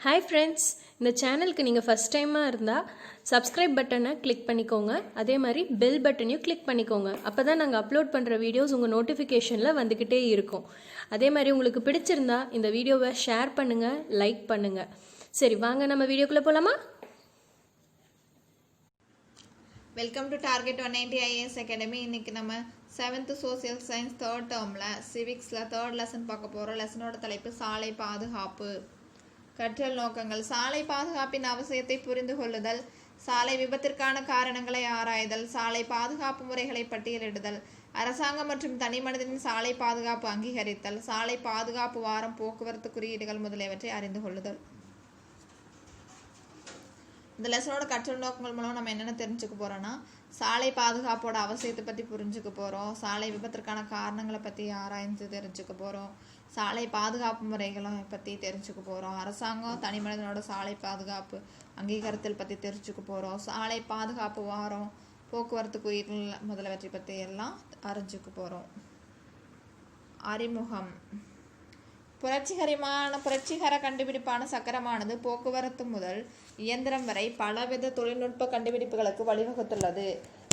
Hi friends, இந்த சேனலுக்கு நீங்கள் ஃபஸ்ட் டைமாக இருந்தால் சப்ஸ்கிரைப் பட்டனை கிளிக் பண்ணிக்கோங்க. அதே மாதிரி பெல் பட்டனையும் கிளிக் பண்ணிக்கோங்க. அப்போ தான் நாங்கள் அப்லோட் பண்ணுற வீடியோஸ் உங்கள் நோட்டிஃபிகேஷனில் வந்துக்கிட்டே இருக்கும். அதே மாதிரி உங்களுக்கு பிடிச்சிருந்தா இந்த வீடியோவை ஷேர் பண்ணுங்கள், லைக் பண்ணுங்கள். சரி, வாங்க நம்ம வீடியோக்குள்ளே போகலாமா? Welcome to target 190 IAS academy. இன்னைக்கு நம்ம 7th சோசியல் சயின்ஸ் 3rd டேர்மில் சிவிக்ஸில் 3rd லெசன் பார்க்க போகிறோம். லெசனோட தலைப்பு சாலை பாதுகாப்பு. கற்றல் நோக்கங்கள்: சாலை பாதுகாப்பின் அவசியத்தை புரிந்து கொள்ளுதல், சாலை விபத்திற்கான காரணங்களை ஆராய்தல், சாலை பாதுகாப்பு முறைகளை பட்டியலிடுதல், அரசாங்கம் மற்றும் தனி மனிதனின் சாலை பாதுகாப்பு அங்கீகரித்தல், சாலை பாதுகாப்பு வாரம், போக்குவரத்து குறியீடுகள் முதலியவற்றை அறிந்து கொள்ளுதல். இந்த லெசனோட கற்றல் நோக்கங்கள் மூலம் நம்ம என்னென்ன தெரிஞ்சுக்க போகிறோன்னா, சாலை பாதுகாப்போட அவசியத்தை பற்றி புரிஞ்சுக்க போகிறோம், சாலை விபத்திற்கான காரணங்களை பற்றி ஆராய்ந்து தெரிஞ்சுக்க போகிறோம், சாலை பாதுகாப்பு முறைகளை பற்றி தெரிஞ்சுக்க போகிறோம், அரசாங்கம் தனி மனிதனோட சாலை பாதுகாப்பு அங்கீகாரத்தில் பற்றி தெரிஞ்சுக்க போகிறோம், சாலை பாதுகாப்பு வாரம், போக்குவரத்து குறியீடுகள் முதலவற்றை பற்றி எல்லாம் அறிஞ்சுக்க போகிறோம். அறிமுகம்: புரட்சிகர கண்டுபிடிப்பான சக்கரமானது போக்குவரத்து முதல் இயந்திரம் வரை பலவித தொழில்நுட்ப கண்டுபிடிப்புகளுக்கு வழிவகுத்துள்ளது.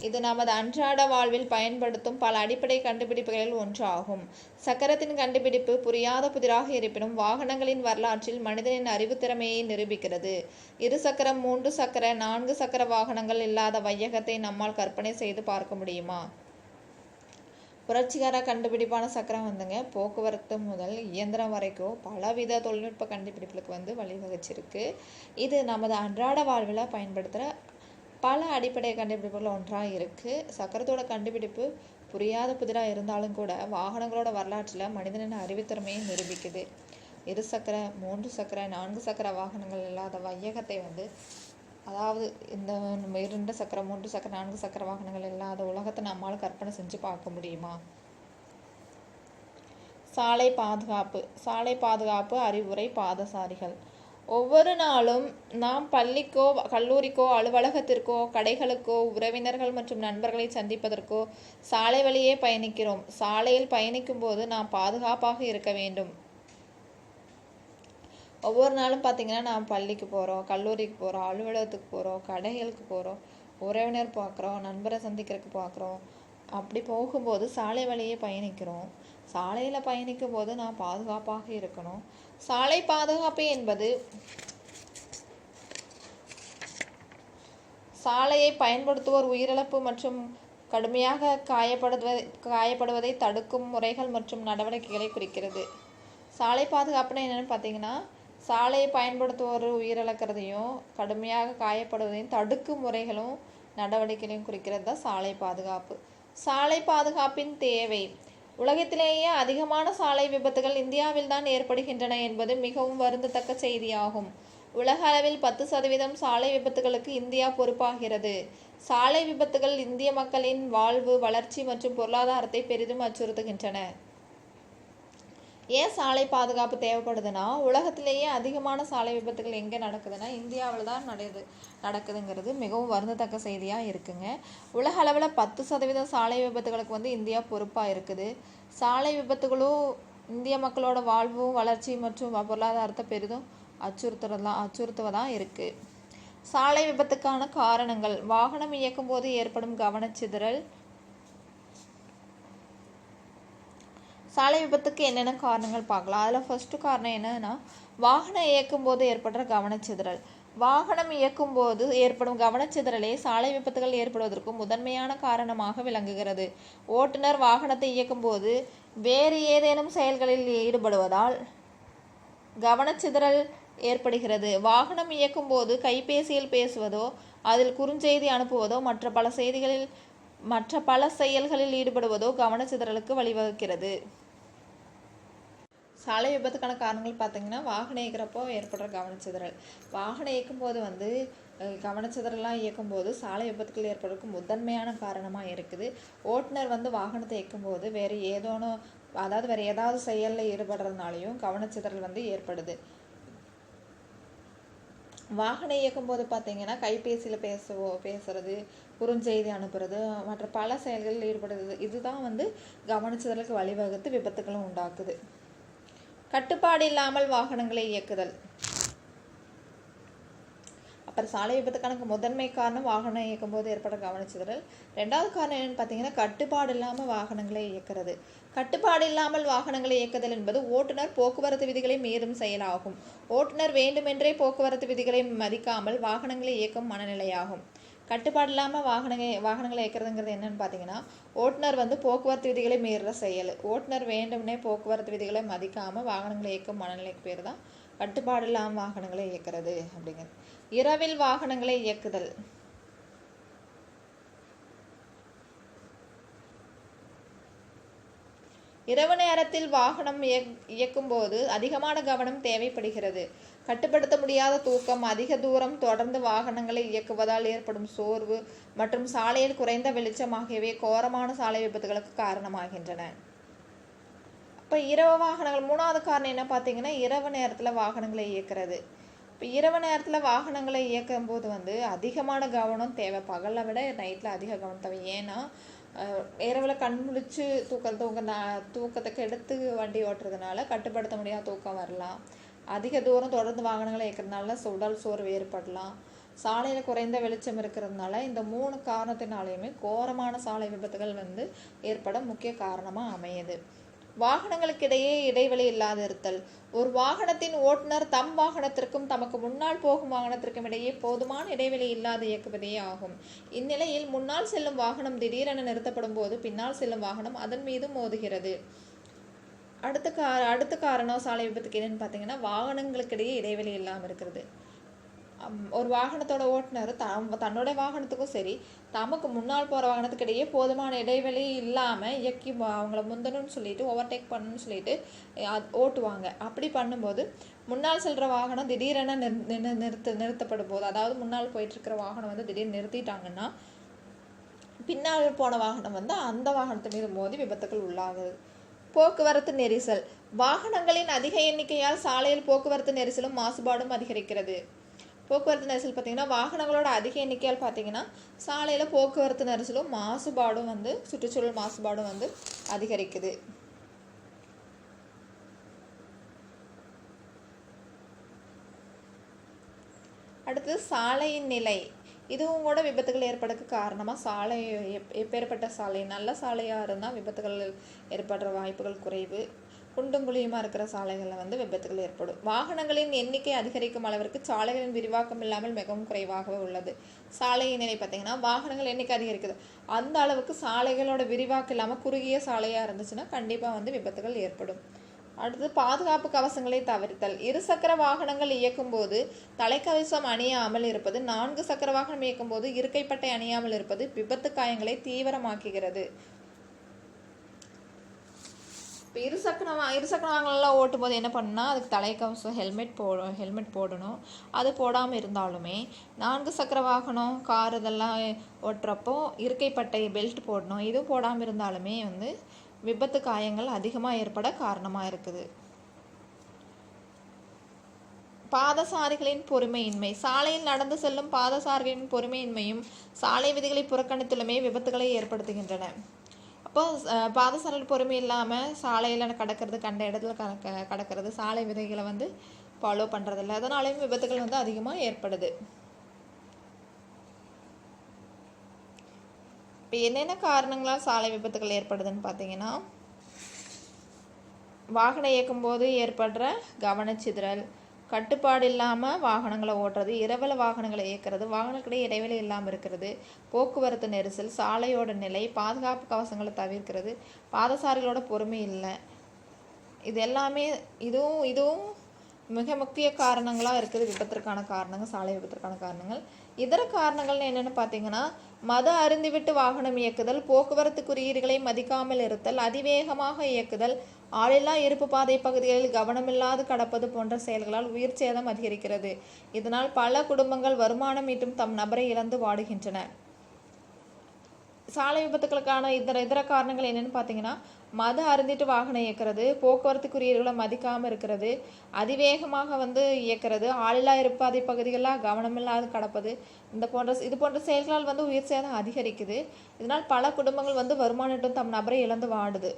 இது நமது அன்றாட வாழ்வில் பயன்படுத்தும் பல அடிப்படை கண்டுபிடிப்புகளில் ஒன்றாகும். சக்கரத்தின் கண்டுபிடிப்பு புரியாத புதிராக இருப்பினும் வாகனங்களின் வரலாற்றில் மனிதனின் அறிவுத்திறமையை நிரூபிக்கிறது. 2 சக்கர, 3 சக்கர, 4 சக்கர வாகனங்கள் இல்லாத வையகத்தை நம்மால் கற்பனை செய்து பார்க்க முடியுமா? புரட்சிகர கண்டுபிடிப்பான சக்கரம் போக்குவரத்து முதல் இயந்திரம் வரைக்கும் பலவித தொழில்நுட்ப கண்டுபிடிப்புகளுக்கு வழிவகுச்சிருக்கு. இது நமது அன்றாட வாழ்வில் பயன்படுத்துகிற பல அடிப்படை கண்டுபிடிப்புகள் ஒன்றாக இருக்குது. சக்கரத்தோட கண்டுபிடிப்பு புரியாத புதிராக இருந்தாலும் கூட வாகனங்களோட வரலாற்றில் மனிதனின் அறிவுத்திறமையை நிரூபிக்குது. 2 சக்கர, 3 சக்கர, 4 சக்கர வாகனங்கள் இல்லாத வையகத்தை அதாவது இந்த 2 சக்கர, 3 சக்கர, 4 சக்கர வாகனங்கள் இல்லாத உலகத்தை நம்மால் கற்பனை செஞ்சு பார்க்க முடியுமா? சாலை பாதுகாப்பு. சாலை பாதுகாப்பு அறிவுரை பாதசாரிகள்: ஒவ்வொரு நாளும் நாம் பள்ளிக்கோ, கல்லூரிக்கோ, அலுவலகத்திற்கோ, கடைகளுக்கோ, உறவினர்கள் மற்றும் நண்பர்களை சந்திப்பதற்கோ சாலை வழியே பயணிக்கிறோம். சாலையில் பயணிக்கும் போது நாம் பாதுகாப்பாக இருக்க வேண்டும். ஒவ்வொரு நாளும் பார்த்திங்கன்னா நாம் பள்ளிக்கு போகிறோம், கல்லூரிக்கு போகிறோம், அலுவலகத்துக்கு போகிறோம், கடைகளுக்கு போகிறோம், உறவினர் பார்க்குறோம், நண்பரை சந்திக்கிறதுக்கு பார்க்குறோம். அப்படி போகும்போது சாலை வழியே பயணிக்கிறோம். சாலையில் பயணிக்கும் போது நாம் பாதுகாப்பாக இருக்கணும். சாலை பாதுகாப்பு என்பது சாலையை பயன்படுத்துவோர் உயிரிழப்பு மற்றும் கடுமையாக காயப்படுவதை தடுக்கும் முறைகள் மற்றும் நடவடிக்கைகளை குறிக்கிறது. சாலை பாதுகாப்புனா என்னென்னு பார்த்தீங்கன்னா, சாலையை பயன்படுத்துவோர் உயிரிழக்கிறதையும் கடுமையாக காயப்படுவதையும் தடுக்கும் முறைகளும் நடவடிக்கைகளையும் குறிக்கிறது தான் சாலை பாதுகாப்பு. சாலை பாதுகாப்பின் தேவை: உலகத்திலேயே அதிகமான சாலை விபத்துகள் இந்தியாவில் தான் ஏற்படுகின்றன என்பது மிகவும் வருந்தத்தக்க செய்தியாகும். உலக அளவில் 10% சாலை விபத்துகளுக்கு இந்தியா பொறுப்பாகிறது. சாலை விபத்துகள் இந்திய மக்களின் வாழ்வு, வளர்ச்சி மற்றும் பொருளாதாரத்தை பெரிதும் அச்சுறுத்துகின்றன. ஏன் சாலை பாதுகாப்பு தேவைப்படுதுன்னா, உலகத்திலேயே அதிகமான சாலை விபத்துகள் எங்கே நடக்குதுன்னா இந்தியாவில் தான் நடக்குதுங்கிறது மிகவும் வருந்தத்தக்க செய்தியாக இருக்குங்க. உலக அளவில் 10% சாலை விபத்துகளுக்கு இந்தியா பொறுப்பாக இருக்குது. சாலை விபத்துகளும் இந்திய மக்களோட வாழ்வும், வளர்ச்சி மற்றும் பொருளாதாரத்தை பெரிதும் அச்சுறுத்துவதாக இருக்குது. சாலை விபத்துக்கான காரணங்கள்: வாகனம் இயக்கும் போது ஏற்படும் கவனச்சிதறல். சாலை விபத்துக்கு என்னென்ன காரணங்கள் பார்க்கலாம். அதில் ஃபர்ஸ்ட்டு காரணம் என்னன்னா, வாகனம் இயக்கும் போது ஏற்படுற கவனச்சிதறல். வாகனம் இயக்கும் போது ஏற்படும் கவனச்சிதறலே சாலை விபத்துகள் ஏற்படுவதற்கு முதன்மையான காரணமாக விளங்குகிறது. ஓட்டுநர் வாகனத்தை இயக்கும் போது வேறு ஏதேனும் செயல்களில் ஈடுபடுவதால் கவனச்சிதறல் ஏற்படுகிறது. வாகனம் இயக்கும் போது கைபேசியில் பேசுவதோ, அதில் குறுஞ்செய்தி அனுப்புவதோ, மற்ற பல செயல்களில் ஈடுபடுவதோ கவனச்சிதறலுக்கு வழிவகுக்கிறது. சாலை விபத்துக்கான காரணங்கள் பார்த்திங்கன்னா, வாகனம் இயக்கிறப்போ ஏற்படுற கவனச்சிதறல். வாகனம் இயக்கும்போது கவனச்சிதறலாம் இயக்கும்போது சாலை விபத்துக்கள் ஏற்படுறதுக்கு முதன்மையான காரணமாக இருக்குது. ஓட்டுநர் வாகனத்தை இயக்கும்போது வேறு ஏதாவது செயலில் ஈடுபடுறதுனாலையும் கவனச்சிதறல் ஏற்படுது. வாகனம் இயக்கும்போது பார்த்திங்கன்னா கைபேசியில் பேசுறது, குறுஞ்செய்தி அனுப்புறது, மற்ற பல செயல்களில் ஈடுபடுறது, இதுதான் கவனச்சிதறலுக்கு வழிவகுத்து விபத்துக்களும் உண்டாக்குது. கட்டுப்பாடு இல்லாமல் வாகனங்களை இயக்குதல். அப்புறம் சாலை விபத்துக்கான முதன்மை காரணம் வாகனம் இயக்கும் போது ஏற்பட கவனச்சிதறல். ரெண்டாவது காரணம் என்னன்னு பார்த்தீங்கன்னா கட்டுப்பாடு இல்லாமல் வாகனங்களை இயக்கிறது. கட்டுப்பாடு இல்லாமல் வாகனங்களை இயக்குதல் என்பது ஓட்டுநர் போக்குவரத்து விதிகளை மீறும் செயலாகும். ஓட்டுநர் வேண்டுமென்றே போக்குவரத்து விதிகளை மதிக்காமல் வாகனங்களை இயக்கும் மனநிலையாகும். கட்டுப்பாடு இல்லாமல் வாகனங்களை இயக்கிறதுங்கிறது என்னன்னு பார்த்தீங்கன்னா ஓட்டுநர் வந்து போக்குவரத்து விதிகளை மீறுற செயல். ஓட்டுநர் வேண்டும்னே போக்குவரத்து விதிகளை மதிக்காமல் வாகனங்களை இயக்கும் மனநிலைக்கு பேர் தான் கட்டுப்பாடு இல்லாமல் வாகனங்களை இயக்கிறது அப்படிங்கிறது. இரவில் வாகனங்களை இயக்குதல். இரவு நேரத்தில் வாகனம் இயக்கும் போது அதிகமான கவனம் தேவைப்படுகிறது. கட்டுப்படுத்த முடியாத தூக்கம், அதிக தூரம் தொடர்ந்து வாகனங்களை இயக்குவதால் ஏற்படும் சோர்வு மற்றும் சாலையில் குறைந்த வெளிச்சம் ஆகியவை கோரமான சாலை விபத்துகளுக்கு காரணமாகின்றன. இப்போ இரவு வாகனங்கள் மூணாவது காரணம் என்ன பார்த்தீங்கன்னா இரவு நேரத்தில் வாகனங்களை இயக்கிறது. இப்போ இரவு நேரத்தில் வாகனங்களை இயக்கும் போது வந்து அதிகமான கவனம் தேவை. பகலை விட நைட்டில் அதிக கவனம் தேவை. ஏன்னா இரவில் கண் முழிச்சு தூக்கத்துக்கு எடுத்து வண்டி ஓட்டுறதுனால கட்டுப்படுத்த முடியாத தூக்கம் வரலாம். அதிக தூரம் தொடர்ந்து வாகனங்களை இயக்கிறதுனால உடல் சோர்வு ஏற்படலாம். சாலையில் குறைந்த வெளிச்சம் இருக்கிறதுனால இந்த 3 காரணத்தினாலையுமே கோரமான சாலை விபத்துகள் வந்து ஏற்பட முக்கிய காரணமாக அமையுது. வாகனங்களுக்கிடையே இடைவெளி இல்லாது இருத்தல். ஒரு வாகனத்தின் ஓட்டுநர் தம் வாகனத்திற்கும் தமக்கு முன்னால் போகும் வாகனத்திற்கும் இடையே போதுமான இடைவெளி இல்லாது இயக்குவதே ஆகும். இந்நிலையில் முன்னால் செல்லும் வாகனம் திடீரென நிறுத்தப்படும் போது பின்னால் செல்லும் வாகனம் அதன் மீது மோதுகிறது. அடுத்த காரணம் சாலை விபத்துக்கு என்னன்னு பார்த்தீங்கன்னா வாகனங்களுக்கிடையே இடைவெளி இல்லாமல் இருக்கிறது. ஒரு வாகனத்தோட ஓட்டுநர் தன்னோட வாகனத்துக்கும் சரி தமக்கு முன்னால் போகிற வாகனத்துக்கு இடையே போதுமான இடைவெளி இல்லாமல் இயக்கி அவங்கள முந்தணும்னு சொல்லிட்டு ஓவர்டேக் பண்ணணும்னு சொல்லிட்டு ஓட்டுவாங்க. அப்படி பண்ணும்போது முன்னால் செல்கிற வாகனம் திடீரென நிறுத்தப்படும் போது, அதாவது முன்னால் போயிட்டுருக்கிற வாகனம் வந்து திடீர்னு நிறுத்திட்டாங்கன்னா பின்னால் போன வாகனம் வந்து அந்த வாகனத்து மீது மோதி விபத்துக்கள் உள்ளாகுது. போக்குவரத்து நெரிசல். வாகனங்களின் அதிக எண்ணிக்கையால் சாலையில் போக்குவரத்து நெரிசலும் மாசுபாடும் அதிகரிக்கிறது. போக்குவரத்து நெரிசல் பார்த்தீங்கன்னா வாகனங்களோட அதிக எண்ணிக்கையால் பார்த்தீங்கன்னா சாலையில் போக்குவரத்து நெரிசலும் மாசுபாடும் வந்து சுற்றுச்சூழல் மாசுபாடும் வந்து அதிகரிக்குது. அடுத்தது சாலையின் நிலை. இதுவும் கூட விபத்துகள் ஏற்படுறதுக்கு காரணமாக சாலை எப்பேற்பட்ட சாலை நல்ல சாலையாக இருந்தால் விபத்துகள் ஏற்படுற வாய்ப்புகள் குறைவு. குண்டும் குழியுமா இருக்கிற சாலைகளில் வந்து விபத்துகள் ஏற்படும். வாகனங்களின் எண்ணிக்கை அதிகரிக்கும் அளவிற்கு சாலைகளின் விரிவாக்கம் இல்லாமல் மிகவும் குறைவாகவே உள்ளது. சாலையின் நிலை பார்த்தீங்கன்னா வாகனங்கள் எண்ணிக்கை அதிகரிக்குது, அந்த அளவுக்கு சாலைகளோட விரிவாக்கம் இல்லாமல் குறுகிய சாலையாக இருந்துச்சுன்னா கண்டிப்பாக வந்து விபத்துகள் ஏற்படும். அடுத்து பாதுகாப்பு கவசங்களை தவிர்த்தல். 2 சக்கர வாகனங்கள் இயக்கும் போது தலைக்கவசம் அணியாமல் இருப்பது, 4 சக்கர வாகனம் இயக்கும் போது இருக்கைப்பட்டை அணியாமல் இருப்பது விபத்து காயங்களை தீவிரமாக்குகிறது. இப்போ இரு சக்கர வாகனம்லாம் ஓட்டும் போது என்ன பண்ணணும்னா அதுக்கு தலைக்கவசம் ஹெல்மெட் போடணும். அது போடாமல் இருந்தாலுமே 4 சக்கர வாகனம் கார் இதெல்லாம் ஓட்டுறப்போ இருக்கைப்பட்டை பெல்ட் போடணும். இதுவும் போடாமல் இருந்தாலுமே வந்து விபத்து காயங்கள் அதிகமாக ஏற்பட காரணமாக இருக்குது. பாதசாரிகளின் பொறுமையின்மை. சாலையில் நடந்து செல்லும் பாதசாரிகளின் பொறுமையின்மையும் சாலை விதிகளை புறக்கணித்துள்ளமே விபத்துகளை ஏற்படுத்துகின்றன. அப்போ பாதசாரிகள் பொறுமை இல்லாமல் சாலையில் கடக்கிறது, கண்ட இடத்துல கடக்கிறது, சாலை விதிகளை வந்து ஃபாலோ பண்ணுறதில்ல, அதனாலேயும் விபத்துகள் வந்து அதிகமாக ஏற்படுது. இப்போ என்னென்ன காரணங்களால் சாலை விபத்துகள் ஏற்படுதுன்னு பார்த்தீங்கன்னா வாகனம் இயக்கும்போது ஏற்படுற கவனச்சிதறல், கட்டுப்பாடு இல்லாமல் வாகனங்களை ஓட்டுறது, இரவில் வாகனங்களை இயக்கிறது, வாகனங்களுக்கிடையே இடைவெளி இல்லாமல் இருக்கிறது, போக்குவரத்து நெரிசல், சாலையோட நிலை, பாதுகாப்பு கவசங்களை தவிர்க்கிறது, பாதசாரிகளோட பொறுமை இல்லை. இது எல்லாமே இதுவும் மிக முக்கிய காரணங்களாக இருக்குது விபத்திற்கான காரணங்கள், சாலை விபத்திற்கான காரணங்கள். இதர காரணங்கள்னு என்னென்னு பார்த்தீங்கன்னா மது அருந்திவிட்டு வாகனம் இயக்குதல், போக்குவரத்து குறியீடுகளை மதிக்காமல் இருத்தல், அதிவேகமாக இயக்குதல், ஆளில்லா இருப்பு பாதை பகுதிகளில் கவனமில்லாது கடப்பது போன்ற செயல்களால் உயிர் சேதம் அதிகரிக்கிறது. இதனால் பல குடும்பங்கள் வருமானம் ஈட்டும் தம் நபரை இழந்து வாடுகின்றன. சாலை விபத்துக்களுக்கான இதர காரணங்கள் என்னென்னு பார்த்தீங்கன்னா மது அருந்திட்டு வாகனம் இயக்கிறது, போக்குவரத்து குறியீடுகளை மதிக்காமல் இருக்கிறது, அதிவேகமாக வந்து இயக்கிறது, ஆளில்லா இருப்பாதை பகுதிகளாக கவனமில்லாது கடப்பது, இது போன்ற செயல்களால் வந்து உயிர் சேதம் அதிகரிக்குது. இதனால் பல குடும்பங்கள் வந்து வருமானம் தம் நபரை இழந்து வாடுது.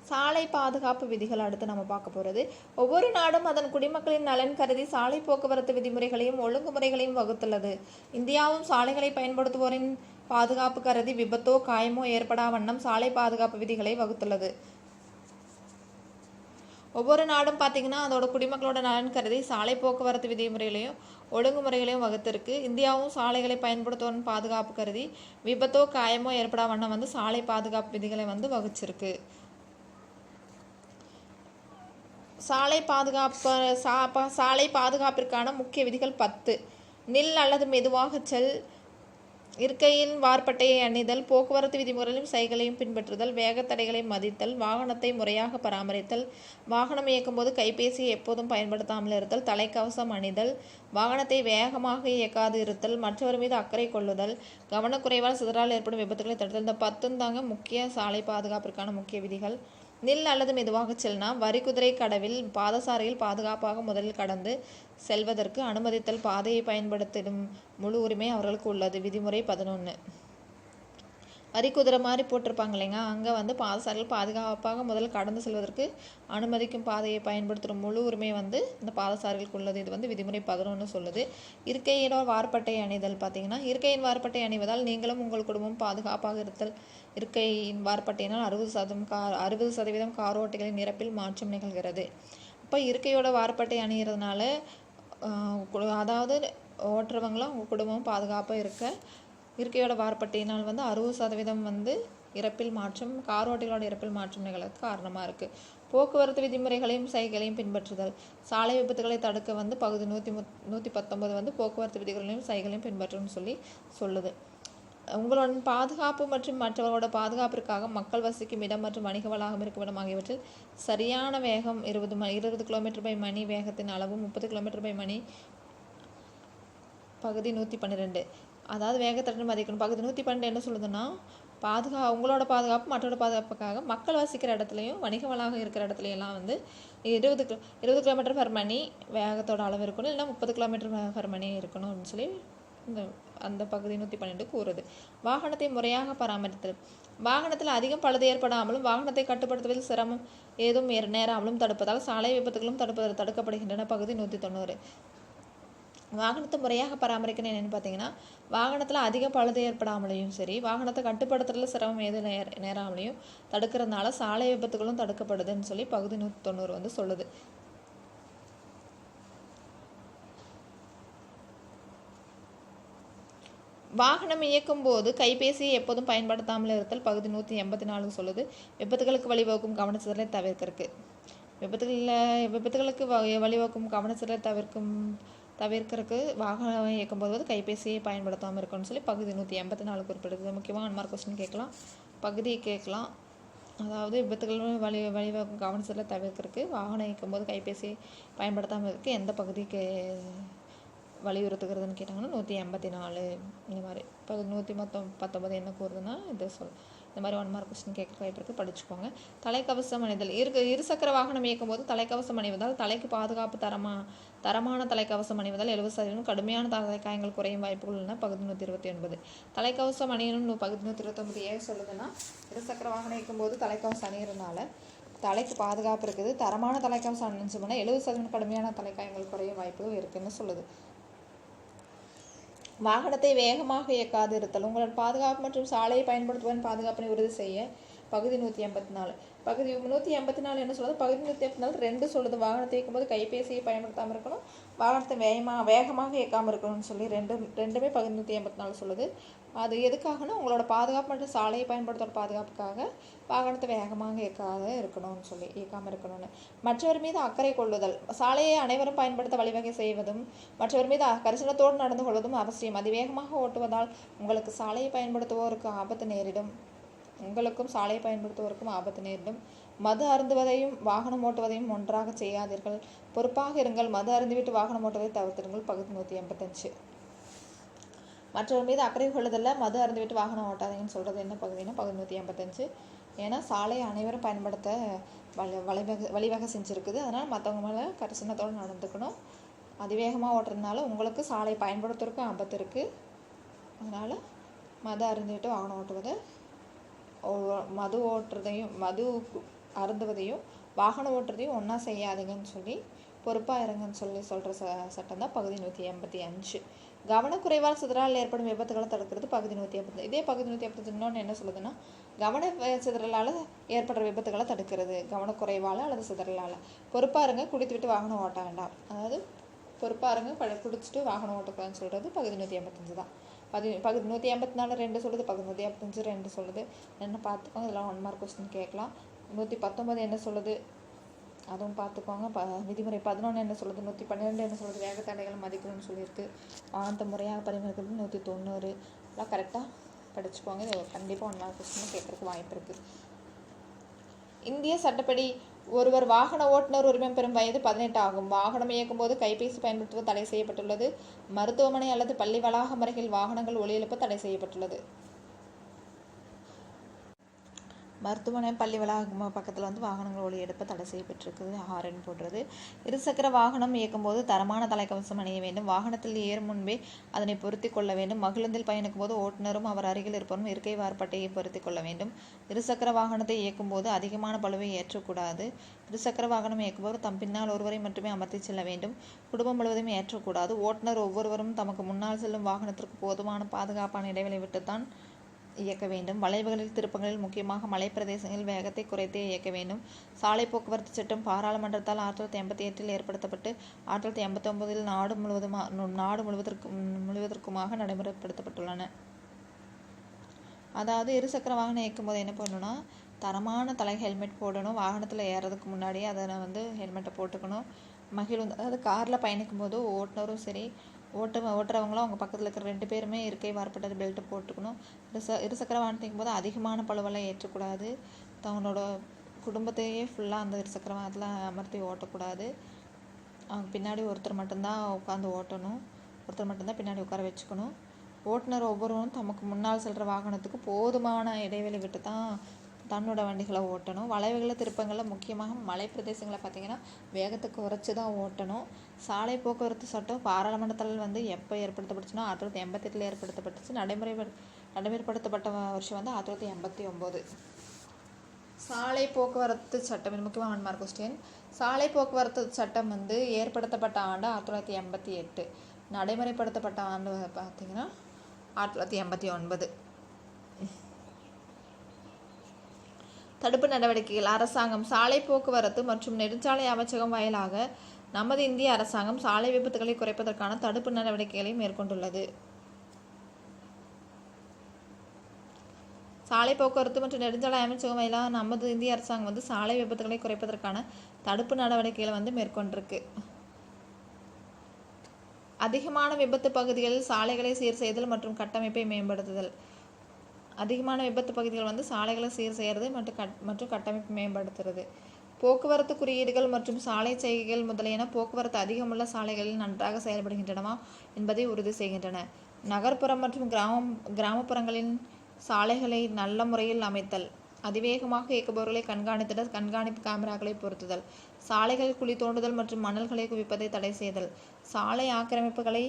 சாலை பாதுகாப்பு விதிகள் அடுத்து நம்ம பார்க்க போகிறது. ஒவ்வொரு நாடும் அதன் குடிமக்களின் நலன் கருதி சாலை போக்குவரத்து விதிமுறைகளையும் ஒழுங்குமுறைகளையும் வகுத்துள்ளது. இந்தியாவும் சாலைகளை பயன்படுத்துவோரின் பாதுகாப்பு கருதி விபத்தோ காயமோ ஏற்படா வண்ணம் சாலை பாதுகாப்பு விதிகளை வகுத்துள்ளது. ஒவ்வொரு நாடும் பார்த்திங்கன்னா அதோட குடிமக்களோட நலன் கருதி சாலை போக்குவரத்து விதிமுறைகளையும் ஒழுங்குமுறைகளையும் வகுத்திருக்கு. இந்தியாவும் சாலைகளை பயன்படுத்துவோரின் பாதுகாப்பு கருதி விபத்தோ காயமோ ஏற்படா வண்ணம் சாலை பாதுகாப்பு விதிகளை வகுச்சிருக்கு. சாலை பாதுகாப்பிற்கான முக்கிய விதிகள் 10. நில் அல்லது மெதுவாக செல், இருக்கையின் வார்பட்டையை அணிதல், போக்குவரத்து விதிமுறைகளையும் சைகளையும் பின்பற்றுதல், வேகத்தடைகளை மதித்தல், வாகனத்தை முறையாக பராமரித்தல், வாகனம் இயக்கும்போது கைபேசியை எப்போதும் பயன்படுத்தாமல் இருத்தல், தலைக்கவசம் அணிதல், வாகனத்தை வேகமாக இயக்காது இருத்தல், மற்றவர் மீது அக்கறை கொள்ளுதல், கவனக்குறைவால் சிதறால் ஏற்படும் விபத்துகளை தடுத்தல். இந்த 10 தாங்க முக்கிய சாலை பாதுகாப்பிற்கான முக்கிய விதிகள். நில் அல்லது மெதுவாக செல்னா, வரிக்குதிரை கடவில் பாதசாரியில் பாதுகாப்பாக முதலில் கடந்து செல்வதற்கு அனுமதித்தல், பாதையை பயன்படுத்திடும் முழு உரிமை அவர்களுக்கு உள்ளது. விதிமுறை 11. வரிக்குதிரை மாதிரி போட்டிருப்பாங்க இல்லைங்க, அங்கே பாதசாரிகள் பாதுகாப்பாக முதல் கடந்து செல்வதற்கு அனுமதிக்கும் பாதையை பயன்படுத்துகிற முழு உரிமை இந்த பாதசாரிகளுக்கு உள்ளது. இது விதிமுறை 11 சொல்லுது. இருக்கையின் வார்பட்டை அணிதல் பார்த்திங்கன்னா, இருக்கையின் வார்பட்டை அணிவதால் நீங்களும் உங்கள் குடும்பம் பாதுகாப்பாக இருத்தல். இருக்கையின் வார்பட்டையினால் 60% கார் ஓட்டிகளின் இறப்பில் மாற்றம் நிகழ்கிறது. அப்போ இருக்கையோட வார்பட்டை அணிகிறதுனால அதாவது ஓட்டுறவங்களும் உங்கள் குடும்பம் பாதுகாப்பாக இருக்க இருக்கையோட வார்பட்டையினால் 60% இறப்பில் மாற்றம், கார் ஓட்டிகளோட இறப்பில் மாற்றம் நிகழ்றதுக்கு காரணமாக இருக்குது. போக்குவரத்து விதிமுறைகளையும் சைகளையும் பின்பற்றுதல். சாலை விபத்துகளை தடுக்க பகுதி 119 போக்குவரத்து விதிகளையும் சைகளையும் பின்பற்றணும்னு சொல்லுது. உங்களோட பாதுகாப்பு மற்றும் மற்றவர்களோட பாதுகாப்பிற்காக மக்கள் வசிக்கும் இடம் மற்றும் வணிக வளாகம் இருக்கும் இடம் ஆகியவற்றில் சரியான வேகம் 20 km/மணி வேகத்தின் அளவு 30 km/மணி பகுதி 112. அதாவது வேகத்தடை மதிக்கணும். பகுதி 112 என்ன சொல்லுதுன்னா, உங்களோட பாதுகாப்பு மற்றோட பாதுகாப்புக்காக மக்கள் வசிக்கிற இடத்துலையும் வணிக வளாகம் இருக்கிற இடத்துலையெல்லாம் 20 km/மணி வேகத்தோட அளவு இருக்கணும், இல்லைன்னா 30 km/மணி இருக்கணும் அப்படின்னு சொல்லி அந்த பகுதி 112 கூறுது. வாகனத்தை முறையாக பராமரித்தல். வாகனத்தில் அதிகம் பழுது ஏற்படாமலும் வாகனத்தை கட்டுப்படுத்துவதில் சிரமம் ஏதும் நேராமலும் தடுப்பதால் சாலை விபத்துகளும் தடுக்கப்படுகின்றன. பகுதி 190. வாகனத்தை முறையாக பராமரிக்கணும் என்னென்னு பார்த்தீங்கன்னா, வாகனத்தில் அதிகம் பழுது ஏற்படாமலையும் சரி, வாகனத்தை கட்டுப்படுத்துறதுல சிரமம் ஏதும் நேராமலையும் தடுக்கிறதுனால சாலை விபத்துகளும் தடுக்கப்படுதுன்னு சொல்லி பகுதி 190 சொல்லுது. வாகனம் இயக்கும் போது கைபேசியை எப்போதும் பயன்படுத்தாமல் இருத்தல். பகுதி 184 சொல்லுது. விபத்துகளுக்கு வழிவகுக்கும் கவனச்சிதறலை தவிர்க்கிறதுக்கு விபத்துகளுக்கு வழிவகுக்கும் கவனச்சிதறலை தவிர்க்கிறதுக்கு வாகனம் இயக்கும் போது கைபேசியை பயன்படுத்தாமல் இருக்கணும்னு சொல்லி பகுதி 184 குறிப்பிடுது. முக்கியமாக அன்மார்க் கொஸ்டின் கேட்கலாம், பகுதி கேட்கலாம். அதாவது விபத்துகள் வழிவகுக்கும் கவனச்சிதறலை தவிர்க்கிறதுக்கு வாகனம் இயக்கும் போது கைபேசியை பயன்படுத்தாமல் இருக்க எந்த பகுதிக்கு வலியுறுத்துகிறதுன்னு கேட்டாங்கன்னா 184 இந்த மாதிரி. இப்போ 119 என்ன கூறுதுன்னா இது இந்த மாதிரி 1 மார்க் கொஸ்டின் கேட்க வாய்ப்பு படிச்சுக்கோங்க. தலைக்கவசம் அணிதல். இருசக்கர வாகனம் இயக்கும் போது தலைக்கவசம் அணிவதால் தலைக்கு பாதுகாப்பு தரமான தலைக்கவசம் அணிவதால் 70% கடுமையான தலைக்காயங்கள் குறையும் வாய்ப்புகள் உள்ளன. பகுதி 129. தலைக்கவசம் அணியணும் பகுதி 129 ஏன் சொல்லுதுன்னா, இருசக்கர வாகனம் இயக்கும் போது தலைக்கவசம் அணிகிறதுனால தலைக்கு பாதுகாப்பு இருக்குது. தரமான தலைக்கவசம் அணிஞ்சோம்னா 70% கடுமையான தலைக்காயங்கள் குறையும் வாய்ப்புகள் இருக்குன்னு சொல்லுது. வாகனத்தை வேகமாக இயக்காது இருத்தல். உங்களோட பாதுகாப்பு மற்றும் சாலையை பயன்படுத்துவதன் பாதுகாப்பினை உறுதி செய்ய. பகுதி 184. பகுதி 184 என்ன சொல்லுது? பகுதி 184 2 சொல்லுது. வாகனத்தை இயக்கும்போது கைபேசியை பயன்படுத்தாமல் இருக்கணும், வாகனத்தை வேகமாக இயக்காமல் இருக்கணும்னு சொல்லி ரெண்டுமே பகுதி 184 சொல்லுது. அது எதுக்காகனா, உங்களோட பாதுகாப்பு மற்றும் சாலையை பயன்படுத்துகிற பாதுகாப்புக்காக வாகனத்தை வேகமாக இயக்காமல் இருக்கணும்னு. மற்றவர் மீது அக்கறை கொள்ளுதல். சாலையை அனைவரும் பயன்படுத்த வழிவகை செய்வதும் மற்றவர் மீது கரிசனத்தோடு நடந்து கொள்வதும் அவசியம். அதிவேகமாக ஓட்டுவதால் உங்களுக்கு சாலையை பயன்படுத்துவோருக்கு ஆபத்து நேரிடும். உங்களுக்கும் சாலையை பயன்படுத்துவோருக்கும் ஆபத்து நேரிடும். மது அருந்துவதையும் வாகனம் ஓட்டுவதையும் ஒன்றாக செய்யாதீர்கள். பொறுப்பாக இருங்கள். மது அருந்துவிட்டு வாகனம் ஓட்டுவதை தவிர்த்திருங்கள். பகுதி 185. மற்றவர் மீது அக்கறை கொள்ளுதல்ல மது அருந்துவிட்டு வாகனம் ஓட்டாதீங்கன்னு சொல்கிறது என்ன பகுதினா பகுதி 185. ஏன்னா சாலையை அனைவரும் பயன்படுத்த வழிவகை செஞ்சுருக்குது. அதனால் மற்றவங்க மேலே கரிசனத்தோடு நடந்துக்கணும். அதிவேகமாக ஓட்டுறதுனால உங்களுக்கு சாலை பயன்படுத்துறதுக்கும் ஆபத்து இருக்குது. அதனால் மது அருந்துவிட்டு வாகனம் ஓட்டுவதை மது அருந்துவதையும் வாகனம் ஓட்டுறதையும் ஒன்றா செய்யாதீங்கன்னு சொல்லி பொறுப்பாக இருங்கன்னு சொல்கிற சட்டம் தான் பகுதி 185. கவனக்குறைவால் சிதறலால் ஏற்படும் விபத்துகளை தடுக்கிறது பகுதி 185. இதே பகுதி 185 இன்னொன்று என்ன சொல்லுதுன்னா, சிதறலால் ஏற்படுற விபத்துகளை தடுக்கிறது. கவனக்குறைவால் அல்லது சிதறலால். பொறுப்பாக இருங்க, குடித்து விட்டு வாகனம் ஓட்ட வேண்டாம். அதாவது பொறுப்பாக இருங்க, குடிச்சிட்டு வாகனம் ஓட்டக்கூடாதுன்னு சொல்கிறது பகுதி 185 தான். பகுதி 184 2 சொல்லுது, பகுதி 185 2 சொல்லுது. என்ன பார்த்துக்கோங்க, இதெல்லாம் 1 மார்க் கொஸ்டின் கேட்கலாம். 119 என்ன சொல்லுது அதுவும் பார்த்துக்கோங்க. விதிமுறை 11 என்ன சொல்லுது, 112 என்ன சொல்லுது, வேகத்தடைகளை மதிக்கணும்னு சொல்லியிருக்கு. வாகனத்தை முறையாக பரிமாறுறது 190. எல்லாம் கரெக்டாக படிச்சுக்கோங்க. இது கண்டிப்பாக 1 மார்க் கொஸ்டின் கேட்கறதுக்கு வாய்ப்பு இருக்குது. இந்திய சட்டப்படி ஒருவர் வாகன ஓட்டுநர் உரிமம் பெறும் வயது 18 ஆகும். வாகனம் இயக்கும்போது கைபேசி பயன்படுத்துவது தடை செய்யப்பட்டுள்ளது. மருத்துவமனை அல்லது பள்ளி வளாகம் அருகில் வாகனங்கள் ஒலி எழுப்ப தடை செய்யப்பட்டுள்ளது. மருத்துவமனை பள்ளி வளாகம் பக்கத்தில் வாகனங்கள் ஒலி எடுப்ப தடை செய்யப்பட்டிருக்குது. ஹாரன் போடுறது. இருசக்கர வாகனம் இயக்கும்போது தரமான தலைக்கவசம் அணிய வேண்டும். வாகனத்தில் ஏறும் முன்பே அதனை பொருத்தி கொள்ள வேண்டும். மகிழுந்தில் பயணிக்கும் போது ஓட்டுநரும் அவர் அருகில் இருப்பவரும் இருக்கை வார்பட்டையை பொருத்தி கொள்ள வேண்டும். இருசக்கர வாகனத்தை இயக்கும்போது அதிகமான பளுவை ஏற்றக்கூடாது. இருசக்கர வாகனம் இயக்குபவர் தம் பின்னால் ஒருவரை மட்டுமே அமர்த்தி செல்ல வேண்டும். குடும்பம் முழுவதும் ஏற்றக்கூடாது. ஓட்டுநர் ஒவ்வொருவரும் தமக்கு முன்னால் செல்லும் வாகனத்திற்கு போதுமான பாதுகாப்பான இடைவெளி விட்டுத்தான் இயக்க வேண்டும். வளைவுகளில் திருப்பங்களில் முக்கியமாக மலை பிரதேசங்களில் வேகத்தை குறைத்தே இயக்க வேண்டும். சாலை போக்குவரத்து சட்டம் பாராளுமன்றத்தால் 1988 ஏற்படுத்தப்பட்டு 1989 நாடு முழுவதற்குமாக நடைமுறைப்படுத்தப்பட்டுள்ளன. அதாவது இருசக்கர வாகனம் இயக்கும் போது என்ன பண்ணணும்னா, தரமான ஹெல்மெட் போடணும். வாகனத்தில் ஏறதுக்கு முன்னாடியே அதை ஹெல்மெட்டை போட்டுக்கணும். அதாவது காரில் பயணிக்கும் போது ஓட்டுநரும் சரி ஓட்டுறவங்களும் அவங்க பக்கத்தில் இருக்கிற 2 பேருமே இருக்கை வார்பட்டது பெல்ட்டு போட்டுக்கணும். இருசக்கர வாகனத்தின் போது அதிகமான பளுவெல்லாம் ஏற்றக்கூடாது. தங்களோட குடும்பத்தையே ஃபுல்லாக அந்த இருசக்கர வாகனத்தில் அமர்த்தி ஓட்டக்கூடாது. அவங்க பின்னாடி ஒருத்தர் மட்டும்தான் உட்காந்து ஓட்டணும். ஒருத்தர் மட்டும்தான் பின்னாடி உட்கார வச்சுக்கணும். ஓட்டுநர் ஒவ்வொருவரும் தமக்கு முன்னால் செல்கிற வாகனத்துக்கு போதுமான இடைவெளி விட்டு தான் தன்னோட வண்டிகளை ஓட்டணும். வளைவுகளில் திருப்பங்களில் முக்கியமாக மலை பிரதேசங்களை பார்த்திங்கன்னா வேகத்தை குறைச்சி தான் ஓட்டணும். சாலை போக்குவரத்து சட்டம் பாராளுமன்றத்தால் எப்போ ஏற்படுத்தப்பட்டுச்சுன்னா 1988 ஏற்படுத்தப்பட்டுச்சு. நடைமுறைப்படுத்தப்பட்ட வருஷம் 1989. சாலை போக்குவரத்து சட்டம், இது முக்கியமாக 1 மார்க் கொஸ்டின். சாலை போக்குவரத்து சட்டம் ஏற்படுத்தப்பட்ட ஆண்டு 1988. நடைமுறைப்படுத்தப்பட்ட ஆண்டு பார்த்திங்கன்னா 1989. தடுப்பு நடவடிக்கைகள். அரசாங்கம் சாலை போக்குவரத்து மற்றும் நெடுஞ்சாலை அமைச்சகம் வாயிலாக நமது இந்திய அரசாங்கம் சாலை விபத்துகளை குறைப்பதற்கான தடுப்பு நடவடிக்கைகளை மேற்கொண்டுள்ளது. சாலை போக்குவரத்து மற்றும் நெடுஞ்சாலை அமைச்சகம் வாயிலாக நமது இந்திய அரசாங்கம் சாலை விபத்துகளை குறைப்பதற்கான தடுப்பு நடவடிக்கைகளை மேற்கொண்டிருக்கு. அதிகமான விபத்து பகுதிகளில் சாலைகளை சீர் செய்தல் மற்றும் கட்டமைப்பை மேம்படுத்துதல். அதிகமான விபத்து பகுதிகள் சாலைகளை சீர் செய்கிறது மற்றும் கட்டமைப்பு மேம்படுத்துறது. போக்குவரத்து குறியீடுகள் மற்றும் சாலை செய்கைகள் முதலியன போக்குவரத்து அதிகமுள்ள சாலைகளில் நன்றாக செயல்படுகின்றனவா என்பதை உறுதி செய்கின்றன. நகர்ப்புறம் மற்றும் கிராமப்புறங்களின் சாலைகளை நல்ல முறையில் அமைத்தல். அதிவேகமாக இயக்குபவர்களை கண்காணித்திட கண்காணிப்பு கேமராக்களை பொருத்துதல். சாலைகள் குழி தோண்டுதல் மற்றும் மணல்களை குவிப்பதை தடை செய்தல். சாலை ஆக்கிரமிப்புகளை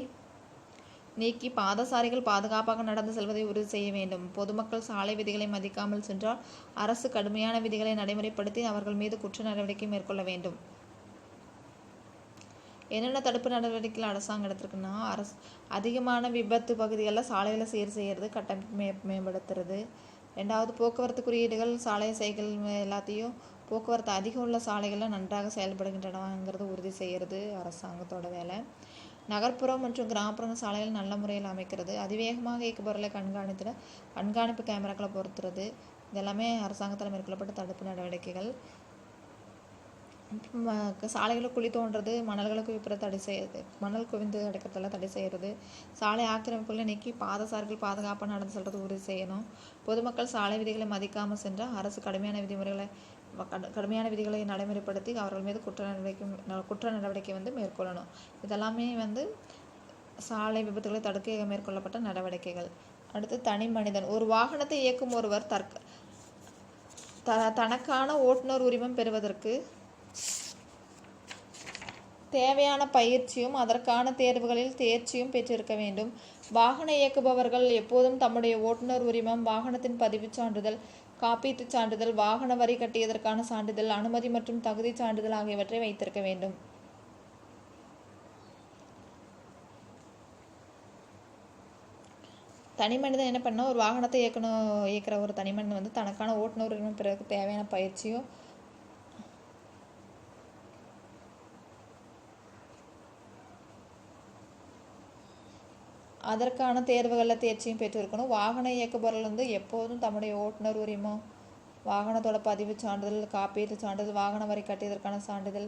நீக்கி பாதசாரிகள் பாதுகாப்பாக நடந்து செல்வதை உறுதி செய்ய வேண்டும். பொதுமக்கள் சாலை விதிகளை மதிக்காமல் சென்றால் அரசு கடுமையான விதிகளை நடைமுறைப்படுத்தி அவர்கள் மீது குற்ற நடவடிக்கை மேற்கொள்ள வேண்டும். என்னென்ன தடுப்பு நடவடிக்கைகள் அரசாங்கம் எடுத்திருக்குன்னா, அதிகமான விபத்து பகுதிகளில் சாலைகளை சீர் செய்கிறது, கட்டமைப்பு மேம்படுத்துறது. 2வது, போக்குவரத்து குறியீடுகள் சாலை செய்கள் எல்லாத்தையும் போக்குவரத்து அதிகம் உள்ள சாலைகளில் நன்றாக செயல்படுகின்றனவாங்கிறது உறுதி செய்கிறது அரசாங்கத்தோட வேலை. நகர்ப்புறம் மற்றும் கிராமப்புற சாலைகள் நல்ல முறையில் அமைக்கிறது. அதிவேகமாக இயக்குபவர்களை கண்காணித்திட கண்காணிப்பு கேமராக்களை பொருத்துறது. இதெல்லாமே அரசாங்கத்தால் மேற்கொள்ளப்பட்ட தடுப்பு நடவடிக்கைகள். சாலைகளை குழி தோன்றது, மணல்களை குவிப்பதை தடை செய்யறது, மணல் குவிந்து அடைக்கிறதெல்லாம் தடை செய்கிறது. சாலை ஆக்கிரமிப்புகளை நீக்கி பாதசாரிகள் பாதுகாப்பாக நடந்து செல்வது உறுதி செய்யணும். பொதுமக்கள் சாலை விதிகளை மதிக்காமல் சென்றால் அரசு கடுமையான விதிகளை நடைமுறைப்படுத்தி அவர்கள் மீது குற்ற நடவடிக்கை மேற்கொள்ளணும். இதெல்லாமே சாலை விபத்துகளை தடுக்க மேற்கொள்ளப்பட்ட நடவடிக்கைகள். அடுத்து, தனி மனிதன். ஒரு வாகனத்தை இயக்கும் ஒருவர் தனக்கான ஓட்டுநர் உரிமம் பெறுவதற்கு தேவையான பயிற்சியும் அதற்கான தேர்வுகளில் தேர்ச்சியும் பெற்றிருக்க வேண்டும். வாகன இயக்குபவர்கள் எப்போதும் தம்முடைய ஓட்டுநர் உரிமம், வாகனத்தின் பதிவுச் சான்றிதழ், காப்பீட்டுச் சான்றிதழ், வாகன வரி கட்டியதற்கான சான்றிதழ், அனுமதி மற்றும் தகுதி சான்றிதழ் ஆகியவற்றை வைத்திருக்க வேண்டும். தனி மனிதன் என்ன பண்ணால் ஒரு வாகனத்தை இயக்குற ஒரு தனி மனிதன் வந்து தனக்கான ஓட்டுநர் உரிமம் பிறகு தேவையான பயிற்சியும் அதற்கான தேர்வுகளில் தேர்ச்சியும் பெற்றிருக்கணும். வாகன இயக்குபவர்கள் வந்து எப்போதும் தம்முடைய ஓட்டுநர் உரிமம், வாகனத்தோட பதிவு சான்றிதழ், காப்பீட்டு சான்றிதழ், வாகன வரி கட்டியதற்கான சான்றிதழ்,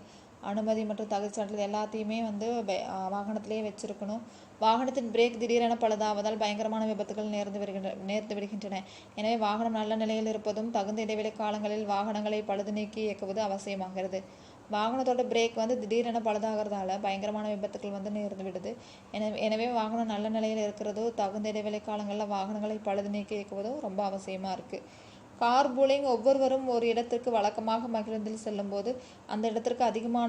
அனுமதி மற்றும் தகுதி சான்றிதழ் எல்லாத்தையுமே வந்து வாகனத்திலேயே வச்சிருக்கணும். வாகனத்தின் பிரேக் திடீரென பழுதாவதால் பயங்கரமான விபத்துகள் நேர்ந்து விடுகின்றன. எனவே வாகனம் நல்ல நிலையில் இருப்பதும் தகுந்த இடைவெளி காலங்களில் வாகனங்களை பழுது நீக்கி இயக்குவது அவசியமாகிறது. வாகனத்தோட பிரேக் வந்து திடீரென பழுதாகிறதால பயங்கரமான விபத்துக்கள் வந்து நேர்ந்து விடுது. எனவே வாகனம் நல்ல நிலையில் இருக்கிறதோ தகுந்த இடைவெளி காலங்களில் வாகனங்களை பழுது நீக்கி இயக்குவதோ ரொம்ப அவசியமாக இருக்குது. கார்பூலிங் ஒவ்வொருவரும் ஒரு இடத்திற்கு வழக்கமாக மகிழுந்தில் செல்லும்போது அந்த இடத்திற்கு அதிகமான